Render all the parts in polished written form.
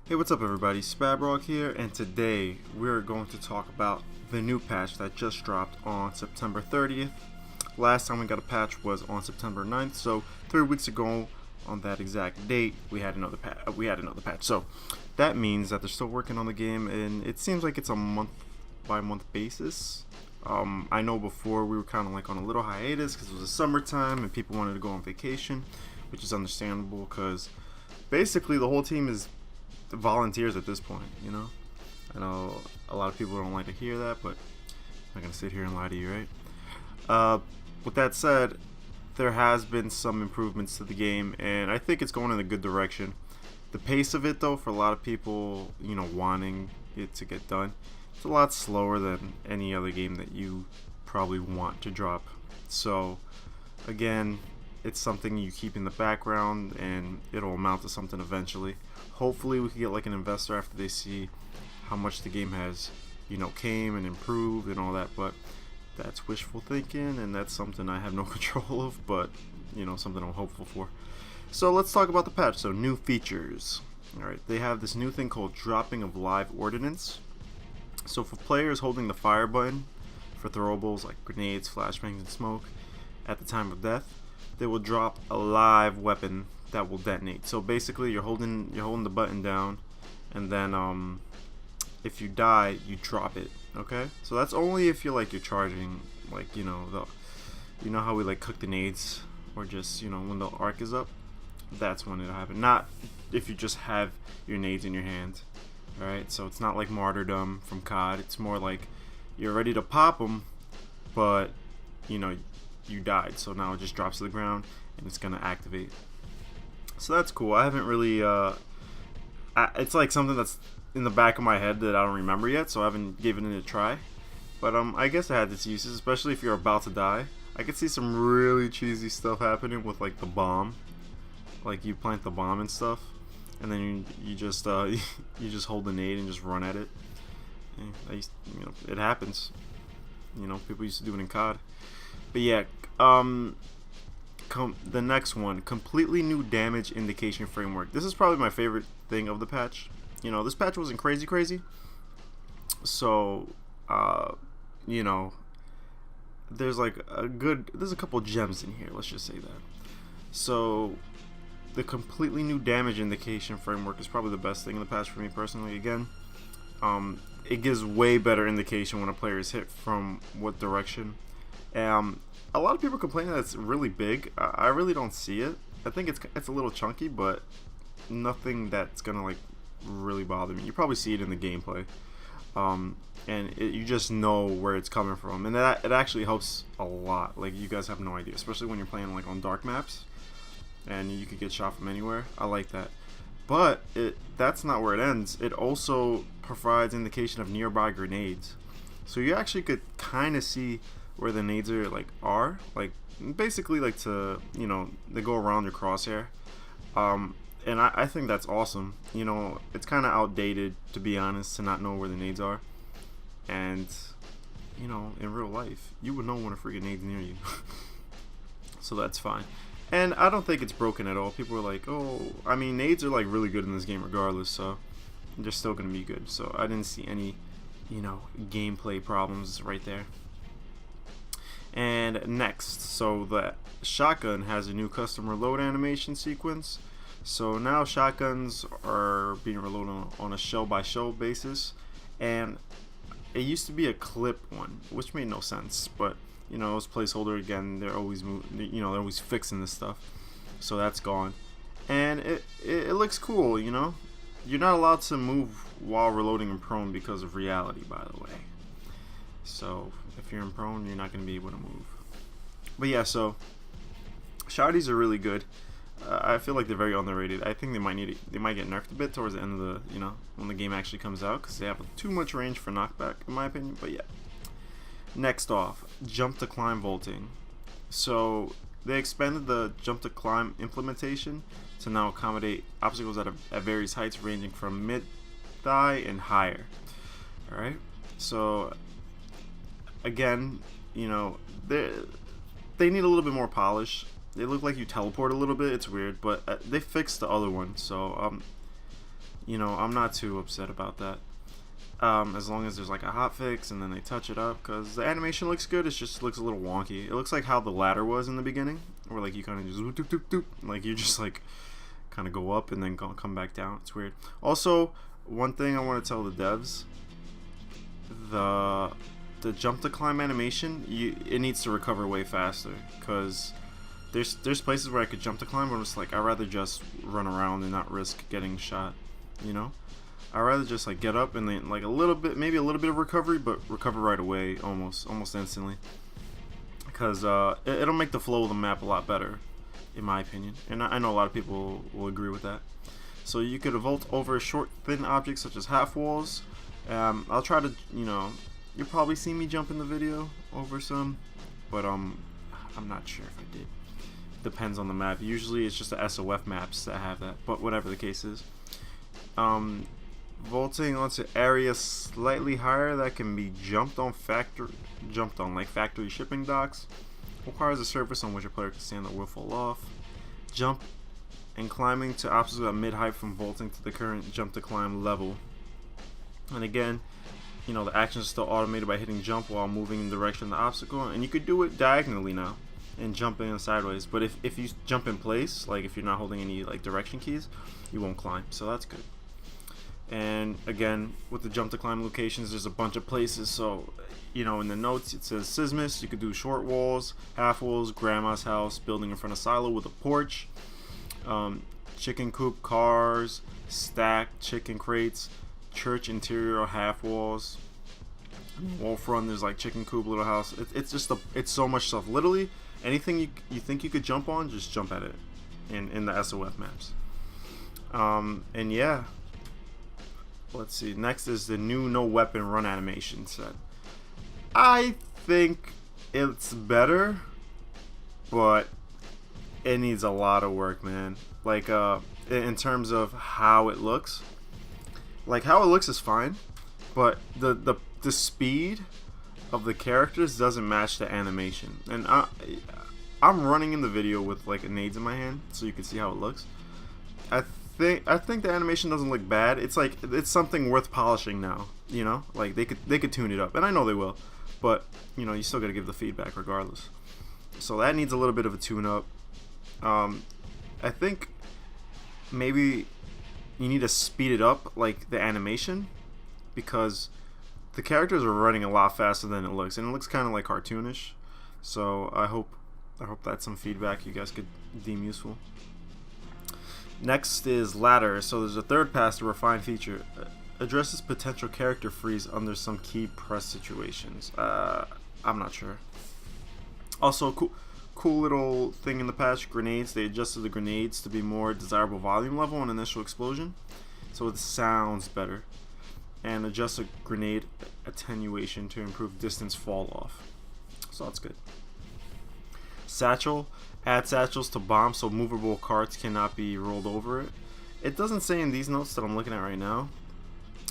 Hey, what's up everybody? Spabrog here, and today we're going to talk about the new patch that just dropped on September 30th. Last time we got a patch was on September 9th, so 3 weeks ago on that exact date we had another patch. So that means that they're still working on the game, and it seems like it's a month by month basis. I know before we were kind of like on a little hiatus because it was the summertime and people wanted to go on vacation, which is understandable because basically the whole team is volunteers at this point, you know? I know a lot of people don't like to hear that, but I'm not gonna sit here and lie to you, right? With that said, there has been some improvements to the game, and I think it's going in a good direction. The pace of it, though, for a lot of people, you know, wanting it to get done, it's a lot slower than any other game that you probably want to drop. So, again, it's something you keep in the background, and it'll amount to something eventually. Hopefully we can get like an investor after they see how much the game has, you know, came and improved and all that, but that's wishful thinking, and that's something I have no control of, but you know, something I'm hopeful for. So let's talk about the patch. So new features. Alright, they have this new thing called dropping of live ordnance. So for players holding the fire button for throwables like grenades, flashbangs, and smoke at the time of death, they will drop a live weapon that will detonate. So basically you're holding the button down, and then if you die you drop it. Okay, so that's only if you're charging, like, you know how we like cook the nades, or just, you know, when the arc is up, that's when it'll happen. Not if you just have your nades in your hand. Alright, so it's not like martyrdom from COD. It's more like you're ready to pop them, but you know you died, so now it just drops to the ground and it's gonna activate. So that's cool. I haven't really it's like something that's in the back of my head that I don't remember yet, so I haven't given it a try. But I guess it had its uses, especially if you're about to die. I could see some really cheesy stuff happening with like the bomb. Like you plant the bomb and stuff, and then you just you just hold the nade and just run at it. And you know, it happens. You know, people used to do it in COD. But yeah, the next one, completely new damage indication framework. This is probably my favorite thing of the patch. You know, this patch wasn't crazy, so you know, there's a couple gems in here, let's just say that. So the completely new damage indication framework is probably the best thing in the patch for me personally. Again, it gives way better indication when a player is hit from what direction. A lot of people complain that it's really big. I really don't see it. I think it's a little chunky, but nothing that's gonna like really bother me. You probably see it in the gameplay, and you just know where it's coming from, and it actually helps a lot. Like, you guys have no idea, especially when you're playing like on dark maps, and you could get shot from anywhere. I like that, but that's not where it ends. It also provides indication of nearby grenades, so you actually could kind of see where the nades are basically like to, you know, they go around your crosshair. And I think that's awesome. You know, it's kind of outdated, to be honest, to not know where the nades are. And, you know, in real life, you would know when a freaking nade's near you. So that's fine. And I don't think it's broken at all. People are like, oh, I mean, nades are like really good in this game regardless, so they're still going to be good. So I didn't see any, you know, gameplay problems right there. And next, so the shotgun has a new custom reload animation sequence. So now shotguns are being reloaded on a shell by shell basis, and it used to be a clip one, which made no sense. But you know, as placeholder, again, they're always they're always fixing this stuff, so that's gone. And it looks cool. You know, you're not allowed to move while reloading in prone because of reality, by the way. So if you're in prone, you're not going to be able to move. But yeah, so shotties are really good. I feel like they're very underrated. I think they might get nerfed a bit towards the end of the, you know, when the game actually comes out, because they have too much range for knockback, in my opinion. But yeah. Next off, jump to climb vaulting. So they expanded the jump to climb implementation to now accommodate obstacles at various heights ranging from mid-thigh and higher. Alright, so again, you know, they need a little bit more polish. They look like you teleport a little bit. It's weird, but they fixed the other one. So you know, I'm not too upset about that. As long as there's like a hot fix and then they touch it up, because the animation looks good. It just looks a little wonky. It looks like how the ladder was in the beginning, where like you kind of just doop, doop, doop, doop, like you just like kind of go up and then come back down. It's weird. Also, one thing I want to tell the devs: the jump to climb animation, it needs to recover way faster, because there's places where I could jump to climb, but it's like I'd rather just run around and not risk getting shot, you know. I'd rather just like get up and then like a little bit, maybe a little bit of recovery, but recover right away, almost instantly, because it'll make the flow of the map a lot better, in my opinion, and I know a lot of people will agree with that. So you could vault over short, thin objects such as half walls. I'll try to, you know, you'll probably see me jump in the video over some, but I'm not sure if I did. Depends on the map. Usually it's just the SOF maps that have that, but whatever the case is. Vaulting onto areas slightly higher that can be jumped on like factory shipping docks requires a surface on which a player can stand that will fall off. Jump and climbing to obstacles at mid-height from vaulting to the current jump to climb level. And again, you know, the actions are still automated by hitting jump while moving in the direction of the obstacle, and you could do it diagonally now and jump in sideways. But if you jump in place, like if you're not holding any like direction keys, you won't climb, so that's good. And again, with the jump to climb locations, there's a bunch of places. So, you know, in the notes it says Sismus, you could do short walls, half walls, grandma's house, building in front of silo with a porch, chicken coop, cars, stacked chicken crates, church interior or half walls, wall front, there's like chicken coop, little house. It's just it's so much stuff. Literally anything you think you could jump on, just jump at it in the SOF maps. And yeah, let's see, next is the new no weapon run animation set. I think it's better, but it needs a lot of work, man. Like in terms of how it looks, like how it looks is fine, but the speed of the characters doesn't match the animation. And I'm running in the video with like nades in my hand so you can see how it looks. I think the animation doesn't look bad. It's like it's something worth polishing now, you know? Like they could tune it up, and I know they will, but you know, you still got to give the feedback regardless. So that needs a little bit of a tune up. I think maybe you need to speed it up, like the animation, because the characters are running a lot faster than it looks, and it looks kind of like cartoonish. So I hope that's some feedback you guys could deem useful. Next is ladder. So there's a third pass to refine feature. Addresses potential character freeze under some key press situations. I'm not sure. Also, cool little thing in the patch, grenades. They adjusted the grenades to be more desirable volume level on initial explosion, so it sounds better. And adjusted grenade attenuation to improve distance fall off. So that's good. Satchel. Add satchels to bombs so movable carts cannot be rolled over it. It doesn't say in these notes that I'm looking at right now,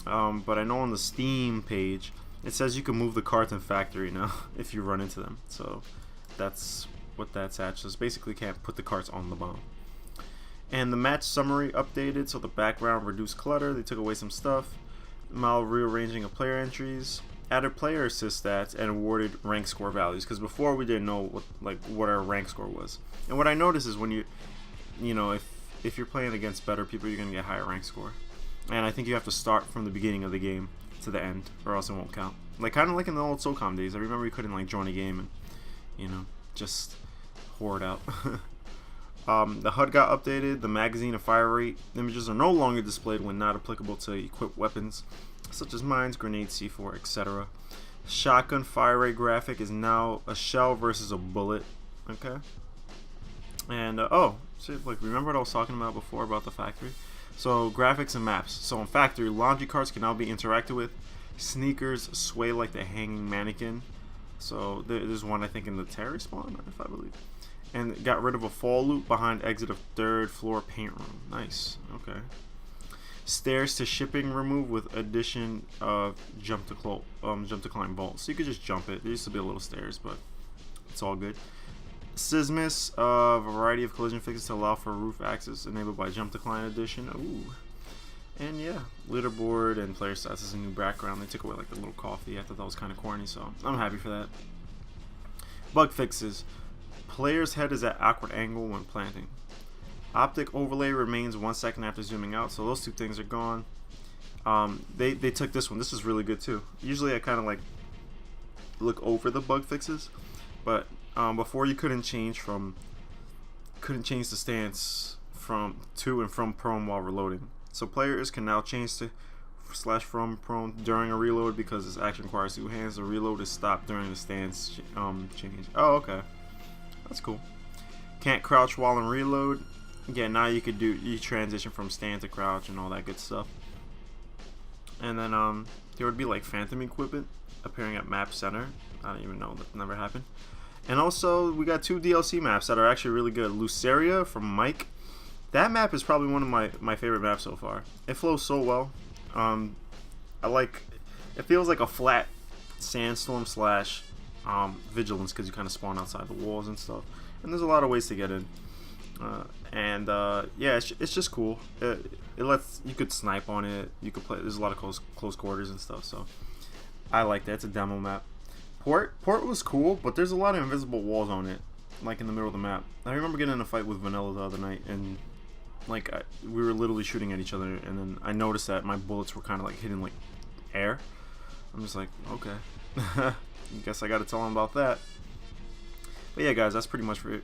but I know on the Steam page it says you can move the carts in factory now if you run into them. So that's what that satchel is. Basically, can't put the carts on the bomb. And the match summary updated, so the background reduced clutter. They took away some stuff. Mild rearranging of player entries. Added player assist stats and awarded rank score values, because before we didn't know what our rank score was. And what I noticed is when you know, if you're playing against better people, you're gonna get higher rank score. And I think you have to start from the beginning of the game to the end, or else it won't count. Like kind of like in the old SOCOM days. I remember you couldn't like join a game and, you know, just hoard out. The HUD got updated. The magazine and fire rate images are no longer displayed when not applicable to equipped weapons, such as mines, grenades, C4, etc. Shotgun fire rate graphic is now a shell versus a bullet. Okay. And oh, shit, like remember what I was talking about before about the factory? So graphics and maps. So in factory, laundry carts can now be interacted with. Sneakers sway like the hanging mannequin. So there's one I think in the Terry spawn, if I believe. And got rid of a fall loop behind exit of third floor paint room. Nice. Okay. Stairs to shipping remove with addition of jump to climb vault. So you could just jump it. There used to be a little stairs, but it's all good. Sismus, a variety of collision fixes to allow for roof access enabled by jump to climb addition. Ooh. And yeah, leaderboard and player stats is a new background. They took away like the little coffee. I thought that was kind of corny, so I'm happy for that. Bug fixes. Player's head is at awkward angle when planting. Optic overlay remains 1 second after zooming out, so those two things are gone. They took this one. This is really good too. Usually I kind of like look over the bug fixes, but before you couldn't change the stance from to and from prone while reloading. So players can now change to / from prone during a reload because this action requires 2 hands. The reload is stopped during the stance change. Oh, okay, that's cool. Can't crouch while in reload. Yeah, now you transition from stand to crouch and all that good stuff. And then there would be like phantom equipment appearing at map center. I don't even know, that never happened. And also we got 2 DLC maps that are actually really good. Luceria from Mike. That map is probably one of my favorite maps so far. It flows so well. I like, it feels like a flat sandstorm / vigilance because you kind of spawn outside the walls and stuff. And there's a lot of ways to get in. Yeah, it's just cool. It lets you could snipe on it. You could play. There's a lot of close quarters and stuff. So I like that. It's a demo map. Port was cool, but there's a lot of invisible walls on it, like in the middle of the map. I remember getting in a fight with Vanilla the other night, and like we were literally shooting at each other, and then I noticed that my bullets were kind of like hitting like air. I'm just like, okay, I guess I got to tell him about that. But yeah, guys, that's pretty much for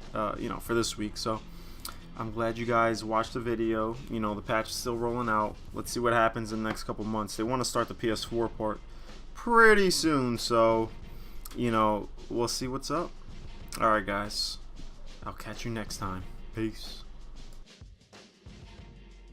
for this week. So I'm glad you guys watched the video. You know, the patch is still rolling out. Let's see what happens in the next couple months. They want to start the PS4 port pretty soon, so you know, we'll see what's up. Alright guys, I'll catch you next time. Peace.